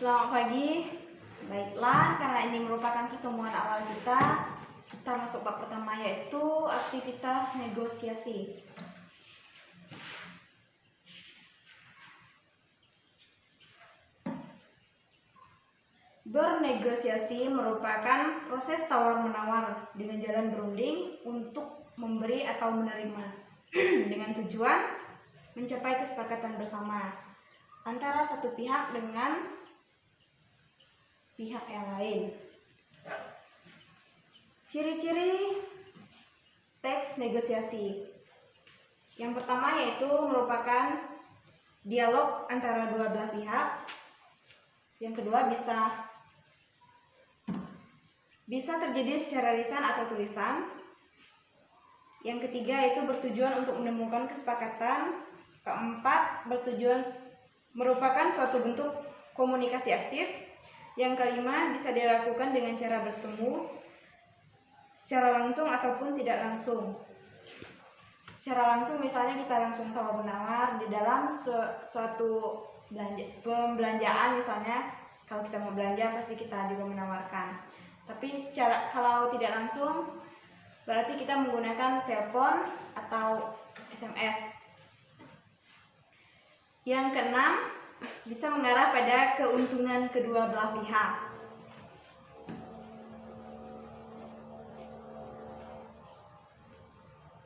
Selamat pagi. Baiklah, karena ini merupakan pertemuan awal kita masuk bab pertama, yaitu aktivitas negosiasi. Bernegosiasi merupakan proses tawar-menawar dengan jalan berunding untuk memberi atau menerima dengan tujuan mencapai kesepakatan bersama antara satu pihak dengan pihak yang lain. Ciri-ciri teks negosiasi. Yang pertama yaitu merupakan dialog antara dua belah pihak. Yang kedua bisa terjadi secara lisan atau tulisan. Yang ketiga yaitu bertujuan untuk menemukan kesepakatan. Keempat, bertujuan merupakan suatu bentuk komunikasi aktif. Yang kelima, bisa dilakukan dengan cara bertemu secara langsung ataupun tidak langsung. Secara langsung misalnya kita langsung tawar-menawar di dalam suatu pembelanjaan, misalnya kalau kita mau belanja pasti kita juga menawarkan. Tapi kalau tidak langsung berarti kita menggunakan telepon atau SMS. Yang keenam, bisa mengarah pada keuntungan kedua belah pihak.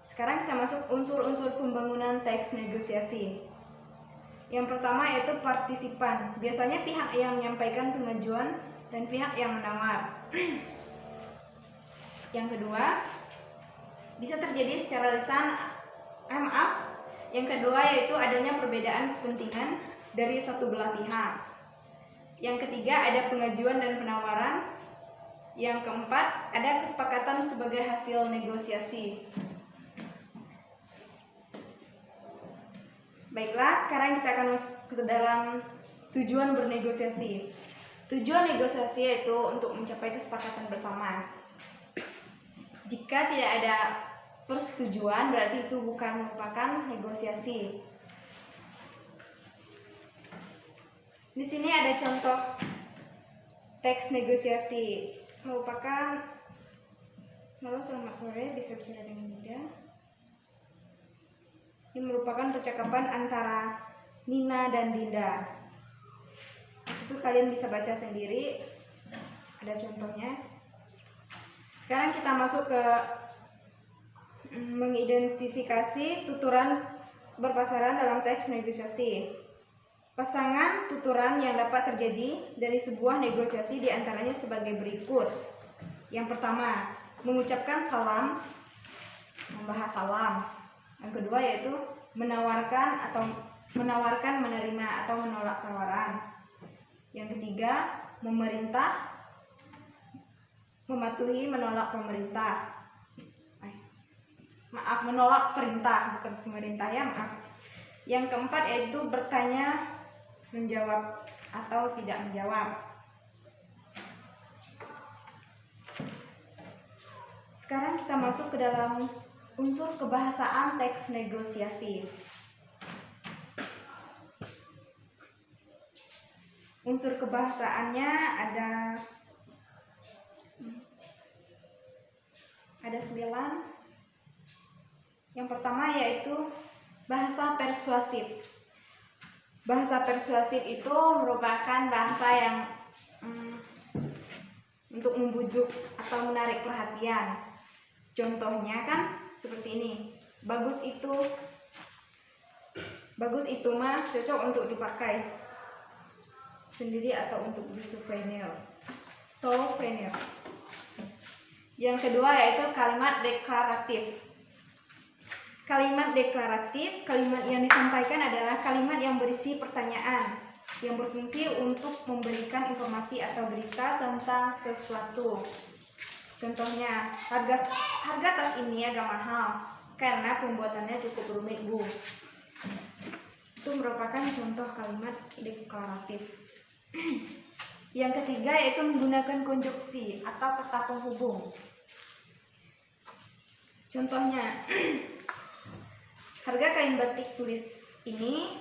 Sekarang kita masuk unsur-unsur pembangunan teks negosiasi. Yang pertama yaitu partisipan. Biasanya pihak yang menyampaikan pengajuan dan pihak yang menawar. Yang kedua, bisa terjadi secara lisan. Yang kedua yaitu adanya perbedaan kepentingan dari satu belah pihak. Yang ketiga, ada pengajuan dan penawaran. Yang keempat, ada kesepakatan sebagai hasil negosiasi. Baiklah, sekarang kita akan masuk ke dalam tujuan bernegosiasi. Tujuan negosiasi yaitu untuk mencapai kesepakatan bersama. Jika tidak ada persetujuan, berarti itu bukan merupakan negosiasi. Di sini ada contoh teks negosiasi. Merupakan, halo selamat sore, bisa bicara dengan mudah. Ini merupakan percakapan antara Nina dan Dinda. Disitu kalian bisa baca sendiri, ada contohnya. Sekarang kita masuk ke mengidentifikasi tuturan berpasaran dalam teks negosiasi. Pasangan tuturan yang dapat terjadi dari sebuah negosiasi diantaranya sebagai berikut. Yang pertama, mengucapkan salam, membahas salam. Yang kedua yaitu menawarkan, menerima atau menolak tawaran. Yang ketiga, memerintah, mematuhi, menolak pemerintah. Menolak perintah, bukan pemerintah ya, maaf. Yang keempat yaitu bertanya, menjawab atau tidak menjawab. Sekarang kita masuk ke dalam unsur kebahasaan teks negosiasi. Unsur kebahasaannya ada 9. Yang pertama yaitu bahasa persuasif. Bahasa persuasif itu merupakan bahasa yang untuk membujuk atau menarik perhatian. Contohnya kan seperti ini. Bagus itu mah cocok untuk dipakai sendiri atau untuk souvenir. Yang kedua yaitu kalimat deklaratif. Kalimat deklaratif, kalimat yang disampaikan adalah kalimat yang berisi pertanyaan yang berfungsi untuk memberikan informasi atau berita tentang sesuatu. Contohnya, harga tas ini agak mahal karena pembuatannya cukup rumit, Bu. Itu merupakan contoh kalimat deklaratif. Yang ketiga yaitu menggunakan konjungsi atau kata penghubung. Contohnya, harga kain batik tulis ini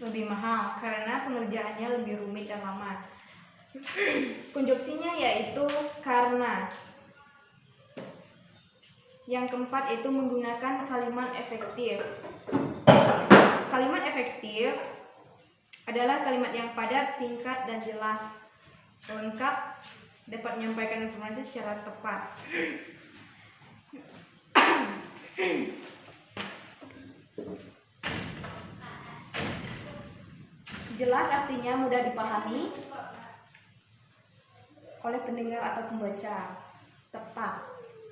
lebih mahal karena pengerjaannya lebih rumit dan lama. Konjungsinya yaitu karena. Yang keempat itu menggunakan kalimat efektif. Kalimat efektif adalah kalimat yang padat, singkat, dan jelas, lengkap, dapat menyampaikan informasi secara tepat. Jelas artinya mudah dipahami oleh pendengar atau pembaca. Tepat,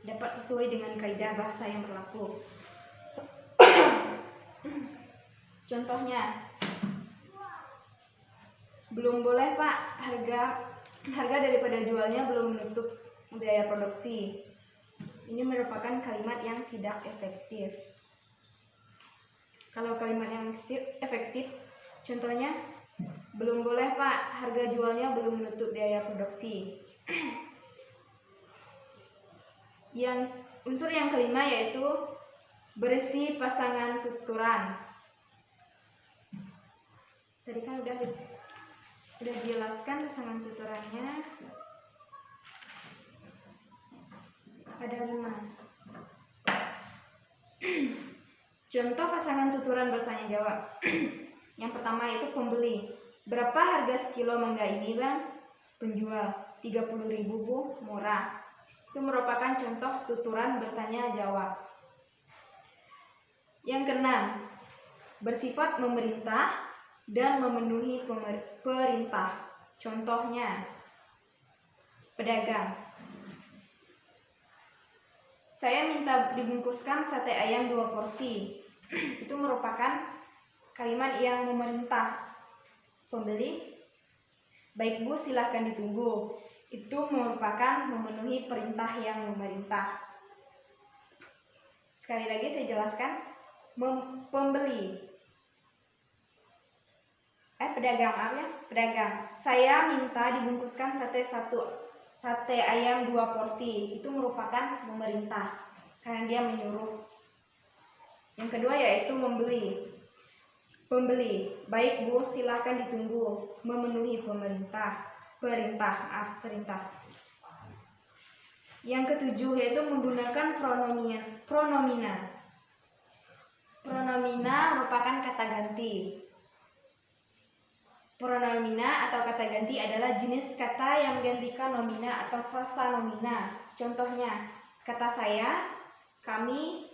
dapat sesuai dengan kaidah bahasa yang berlaku. Contohnya, belum boleh Pak, harga daripada jualnya belum menutup biaya produksi. Ini merupakan kalimat yang tidak efektif. Kalau kalimat yang efektif, contohnya, belum boleh Pak, harga jualnya belum menutup biaya produksi. Yang unsur yang kelima yaitu berisi pasangan tuturan. Tadi kan udah dijelaskan pasangan tuturannya ada 5. Contoh pasangan tuturan bertanya jawab. Yang pertama itu pembeli. Berapa harga sekilo mangga ini Bang? Penjual, 30.000 Bu, murah. Itu merupakan contoh tuturan bertanya jawab. Yang keenam, bersifat memerintah dan memenuhi perintah. Contohnya, pedagang. Saya minta dibungkuskan sate ayam 2 porsi. Itu merupakan kalimat yang memerintah. Pembeli, baik Bu, silahkan ditunggu. Itu merupakan memenuhi perintah yang memerintah. Sekali lagi saya jelaskan, pembeli. Pedagang. Saya minta dibungkuskan sate ayam 2 porsi. Itu merupakan memerintah karena dia menyuruh. Yang kedua yaitu membeli. Pembeli, baik Bu, silakan ditunggu, memenuhi perintah. Yang ketujuh yaitu menggunakan pronomina. Pronomina merupakan kata ganti. Pronomina atau kata ganti adalah jenis kata yang menggantikan nomina atau frasa nomina. Contohnya, kata saya, kami,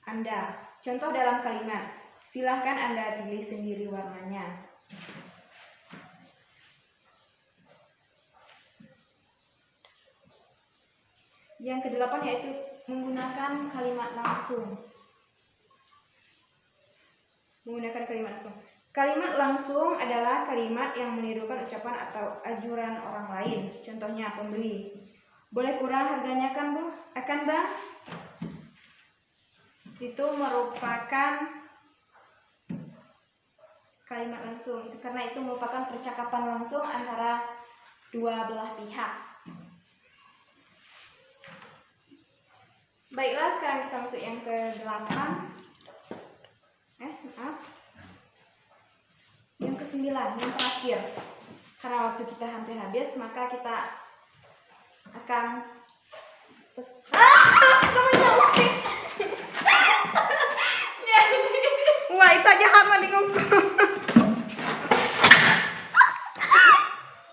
Anda. Contoh dalam kalimat, silahkan Anda pilih sendiri warnanya. Yang kedelapan yaitu menggunakan kalimat langsung. Kalimat langsung adalah kalimat yang menirukan ucapan atau ajuran orang lain. Contohnya pembeli. Boleh kurang harganya kan Bu? Akan Bang? Itu merupakan kalimat langsung. Karena itu merupakan percakapan langsung antara dua belah pihak. Baiklah, sekarang kita masuk yang ke-8. Yang ke-9, yang terakhir. Karena waktu kita hampir habis, maka kita akan wah, itu jahat mah